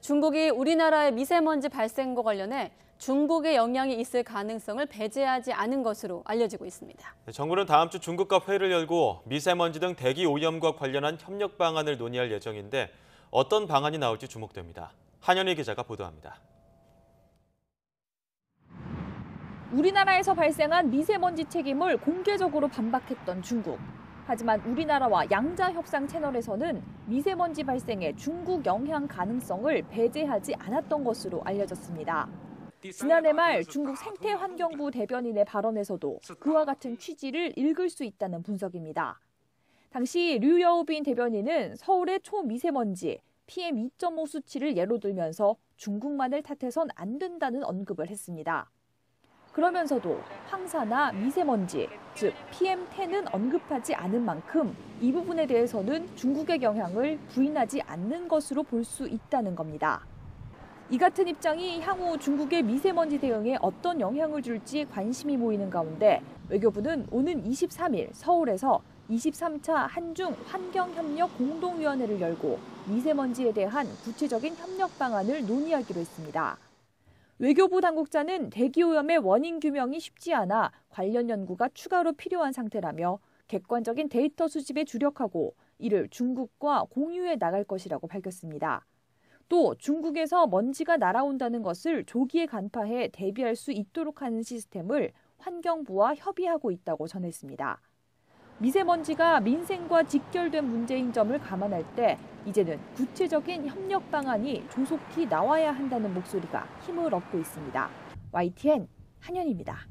중국이 우리나라의 미세먼지 발생과 관련해 중국의 영향이 있을 가능성을 배제하지 않은 것으로 알려지고 있습니다. 정부는 다음 주 중국과 회의를 열고 미세먼지 등 대기 오염과 관련한 협력 방안을 논의할 예정인데 어떤 방안이 나올지 주목됩니다. 한현희 기자가 보도합니다. 우리나라에서 발생한 미세먼지 책임을 공개적으로 반박했던 중국. 하지만 우리나라와 양자 협상 채널에서는 미세먼지 발생의 중국 영향 가능성을 배제하지 않았던 것으로 알려졌습니다. 지난해 말 중국 생태환경부 대변인의 발언에서도 그와 같은 취지를 읽을 수 있다는 분석입니다. 당시 류여우빈 대변인은 서울의 초미세먼지 PM2.5 수치를 예로 들면서 중국만을 탓해선 안 된다는 언급을 했습니다. 그러면서도 황사나 미세먼지, 즉 PM10은 언급하지 않은 만큼 이 부분에 대해서는 중국의 영향을 부인하지 않는 것으로 볼 수 있다는 겁니다. 이 같은 입장이 향후 중국의 미세먼지 대응에 어떤 영향을 줄지 관심이 모이는 가운데 외교부는 오는 23일 서울에서 23차 한중 환경협력 공동위원회를 열고 미세먼지에 대한 구체적인 협력 방안을 논의하기로 했습니다. 외교부 당국자는 대기오염의 원인 규명이 쉽지 않아 관련 연구가 추가로 필요한 상태라며 객관적인 데이터 수집에 주력하고 이를 중국과 공유해 나갈 것이라고 밝혔습니다. 또 중국에서 먼지가 날아온다는 것을 조기에 간파해 대비할 수 있도록 하는 시스템을 환경부와 협의하고 있다고 전했습니다. 미세먼지가 민생과 직결된 문제인 점을 감안할 때 이제는 구체적인 협력 방안이 조속히 나와야 한다는 목소리가 힘을 얻고 있습니다. YTN 한현입니다.